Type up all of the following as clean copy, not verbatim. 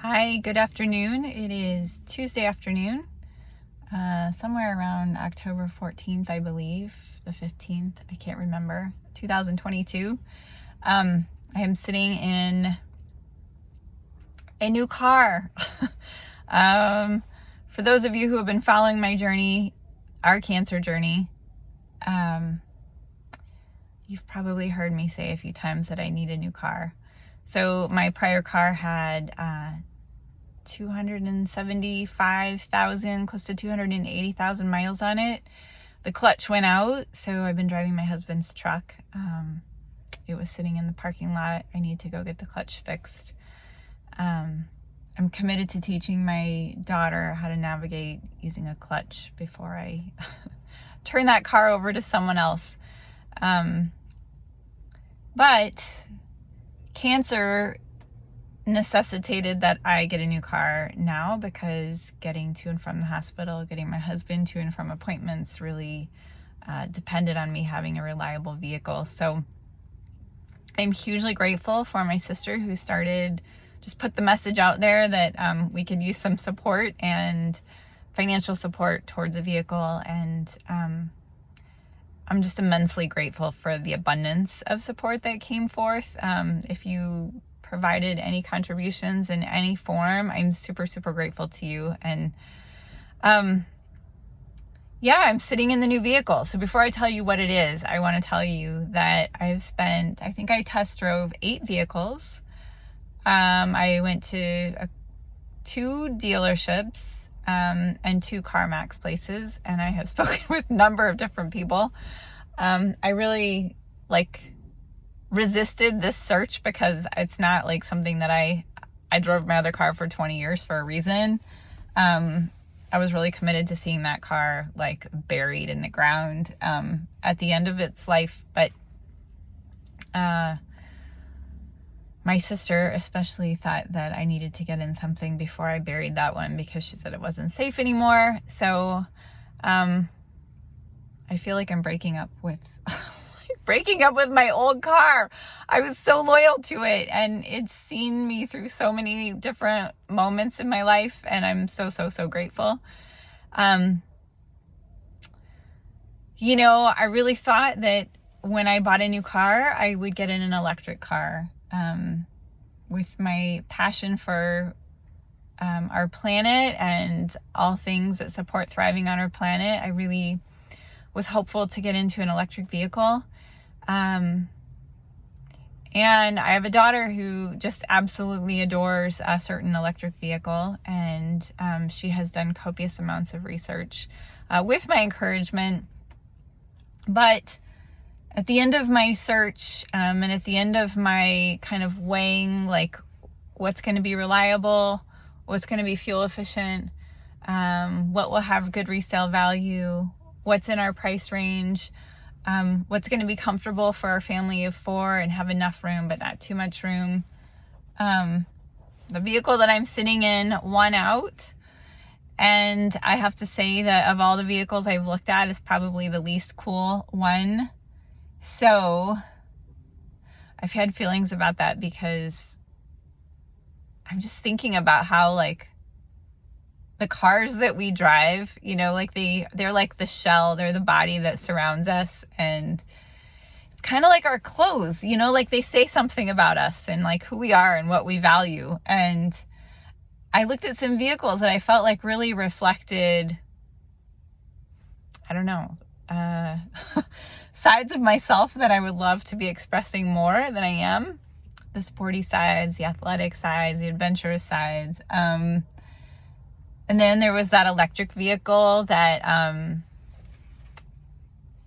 Hi, good afternoon. It is Tuesday afternoon, somewhere around October 14th, I believe, the 15th, I can't remember, 2022. I am sitting in a new car. For those of you who have been following my journey, our cancer journey, you've probably heard me say a few times that I need a new car. So my prior car had 275,000, close to 280,000 miles on it. The clutch went out, so I've been driving my husband's truck. It was sitting in the parking lot. I need to go get the clutch fixed. I'm committed to teaching my daughter how to navigate using a clutch before I turn that car over to someone else. But cancer necessitated that I get a new car now, because getting to and from the hospital, getting my husband to and from appointments really depended on me having a reliable vehicle. So I'm hugely grateful for my sister who just put the message out there that we could use some support and financial support towards a vehicle. And I'm just immensely grateful for the abundance of support that came forth. If you provided any contributions in any form, I'm super, super grateful to you. And I'm sitting in the new vehicle. So before I tell you what it is, I want to tell you that I think I test drove 8 vehicles. I went to 2 dealerships and 2 CarMax places, and I have spoken with a number of different people. I really resisted this search because it's not like something that I drove my other car for 20 years for a reason. I was really committed to seeing that car buried in the ground at the end of its life. But my sister especially thought that I needed to get in something before I buried that one, because she said it wasn't safe anymore. So I feel like I'm breaking up with my old car. I was so loyal to it, and it's seen me through so many different moments in my life, and I'm so, so, so grateful. I really thought that when I bought a new car, I would get in an electric car. With my passion for our planet and all things that support thriving on our planet, I really was hopeful to get into an electric vehicle. And I have a daughter who just absolutely adores a certain electric vehicle, and she has done copious amounts of research with my encouragement. But at the end of my search, and at the end of my kind of weighing what's going to be reliable, what's going to be fuel efficient, what will have good resale value, what's in our price range, what's going to be comfortable for our family of 4 and have enough room but not too much room. The vehicle that I'm sitting in won out, and I have to say that of all the vehicles I've looked at, it's probably the least cool one. So I've had feelings about that, because I'm just thinking about how the cars that we drive, they're like the shell, they're the body that surrounds us. And it's kind of like our clothes, they say something about us and who we are and what we value. And I looked at some vehicles that I felt really reflected, I don't know, sides of myself that I would love to be expressing more than I am. The sporty sides, the athletic sides, the adventurous sides. And then there was that electric vehicle that, I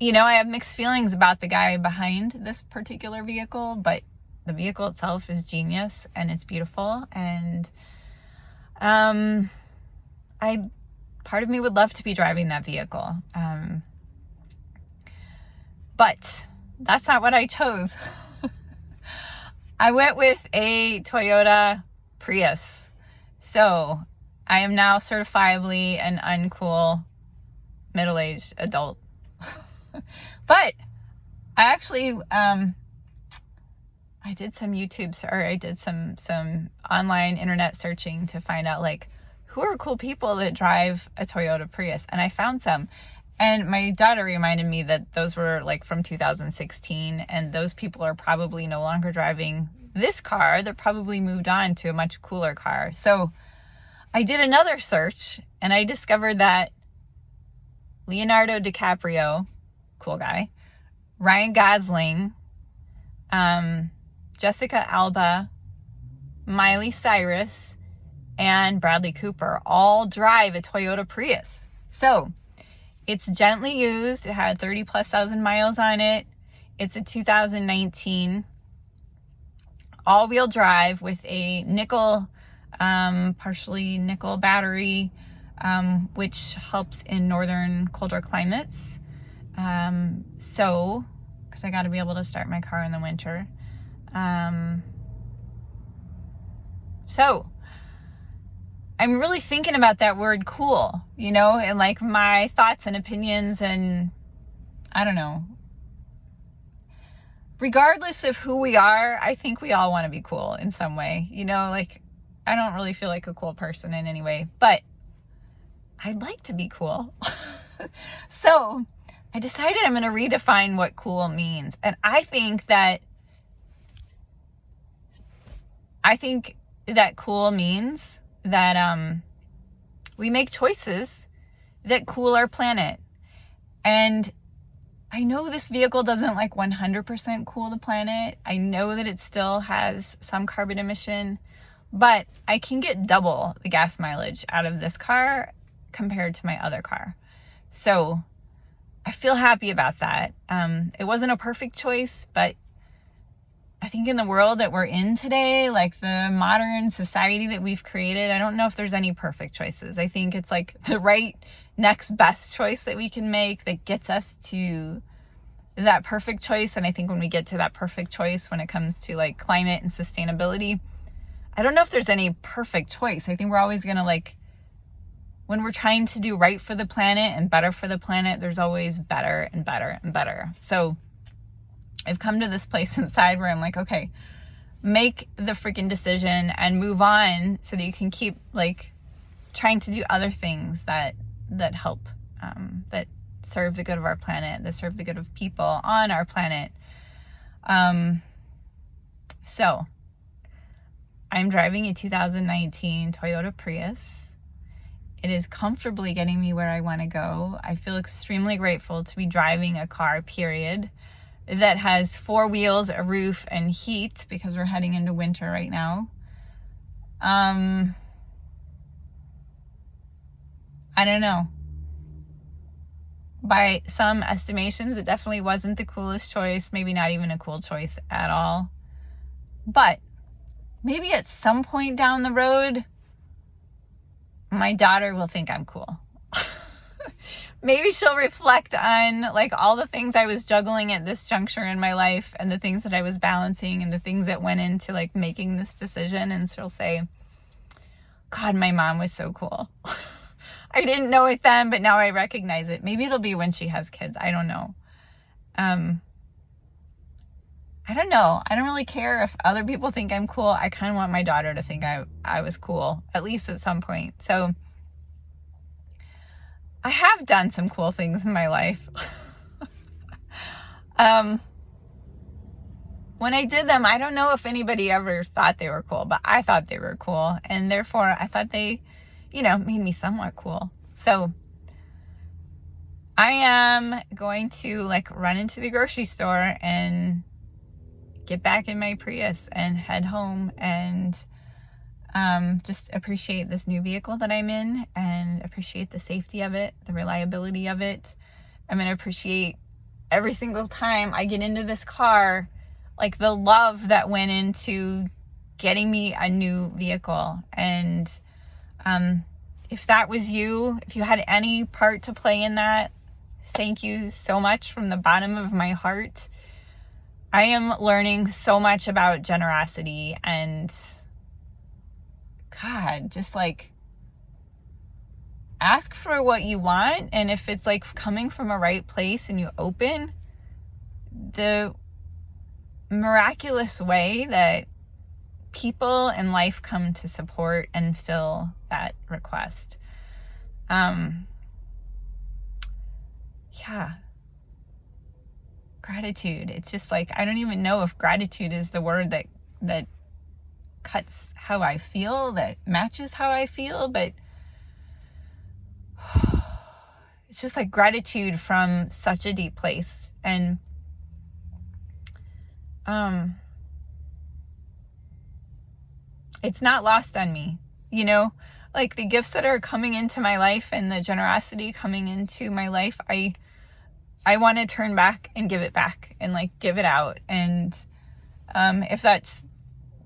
have mixed feelings about the guy behind this particular vehicle, but the vehicle itself is genius and it's beautiful. And part of me would love to be driving that vehicle. But that's not what I chose. I went with a Toyota Prius. So I am now certifiably an uncool middle-aged adult. But I actually I did some I did some online internet searching to find out like who are cool people that drive a Toyota Prius, and I found some. And my daughter reminded me that those were like from 2016, and those people are probably no longer driving this car. They're probably moved on to a much cooler car. So I did another search, and I discovered that Leonardo DiCaprio, cool guy, Ryan Gosling, Jessica Alba, Miley Cyrus, and Bradley Cooper all drive a Toyota Prius. So it's gently used. It had 30,000+ miles on it. It's a 2019 all-wheel drive with a partially nickel battery, which helps in northern colder climates. So, because I got to be able to start my car in the winter. So I'm really thinking about that word cool, and like my thoughts and opinions, and I don't know. Regardless of who we are, I think we all want to be cool in some way, like I don't really feel like a cool person in any way, but I'd like to be cool. So I decided I'm going to redefine what cool means. And I think that cool means that we make choices that cool our planet. And I know this vehicle doesn't like 100% cool the planet. I know that it still has some carbon emission, but I can get double the gas mileage out of this car compared to my other car. So I feel happy about that. It wasn't a perfect choice, but I think in the world that we're in today, like the modern society that we've created, I don't know if there's any perfect choices. I think it's like the right next best choice that we can make that gets us to that perfect choice. And I think when we get to that perfect choice, when it comes to like climate and sustainability, I don't know if there's any perfect choice. I think we're always going to when we're trying to do right for the planet and better for the planet, there's always better and better and better. So I've come to this place inside where I'm like, okay, make the freaking decision and move on so that you can keep like trying to do other things that help, that serve the good of our planet, that serve the good of people on our planet. So I'm driving a 2019 Toyota Prius. It is comfortably getting me where I want to go. I feel extremely grateful to be driving a car, period, that has 4 wheels, a roof, and heat, because we're heading into winter right now. I don't know. By some estimations, it definitely wasn't the coolest choice, maybe not even a cool choice at all. But maybe at some point down the road, my daughter will think I'm cool. Maybe she'll reflect on like all the things I was juggling at this juncture in my life and the things that I was balancing and the things that went into like making this decision. And she'll say, God, my mom was so cool. I didn't know it then, but now I recognize it. Maybe it'll be when she has kids. I don't know. I don't know. I don't really care if other people think I'm cool. I kind of want my daughter to think I was cool, at least at some point. So I have done some cool things in my life. When I did them, I don't know if anybody ever thought they were cool, but I thought they were cool. And therefore, I thought they, made me somewhat cool. So I am going to run into the grocery store and get back in my Prius and head home and just appreciate this new vehicle that I'm in and appreciate the safety of it, the reliability of it. I'm going to appreciate every single time I get into this car, the love that went into getting me a new vehicle. And if that was you, if you had any part to play in that, thank you so much from the bottom of my heart. I am learning so much about generosity and God, just ask for what you want. And if it's coming from a right place and you open, the miraculous way that people in life come to support and fill that request. Yeah. Gratitude. It's just like, I don't even know if gratitude is the word that cuts how I feel, that matches how I feel, but it's just like gratitude from such a deep place. And it's not lost on me, you know, like the gifts that are coming into my life and the generosity coming into my life, I want to turn back and give it back and like give it out. And if that's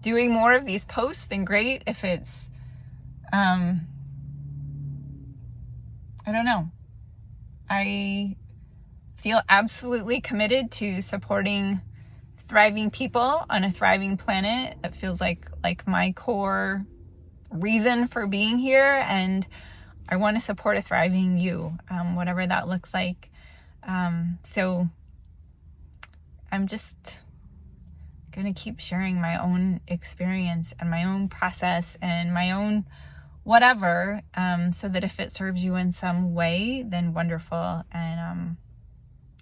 doing more of these posts, then great. If it's I don't know, I feel absolutely committed to supporting thriving people on a thriving planet. It feels like my core reason for being here, and I want to support a thriving you, whatever that looks like. So I'm just gonna keep sharing my own experience and my own process and my own whatever, so that if it serves you in some way, then wonderful. And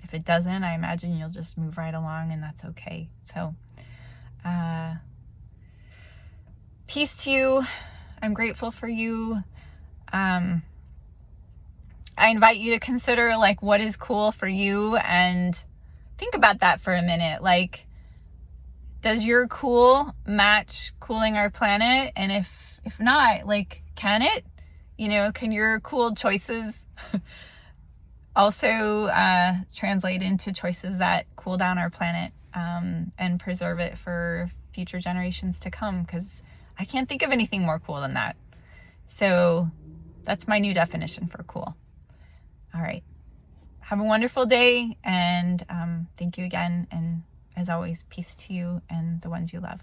if it doesn't, I imagine you'll just move right along, and that's okay. So peace to you. I'm grateful for you. I invite you to consider like what is cool for you, and think about that for a minute. Like, does your cool match cooling our planet? And if not, like, can it? You know, can your cool choices also translate into choices that cool down our planet, and preserve it for future generations to come? Because I can't think of anything more cool than that. So that's my new definition for cool. All right. Have a wonderful day, and thank you again. And as always, peace to you and the ones you love.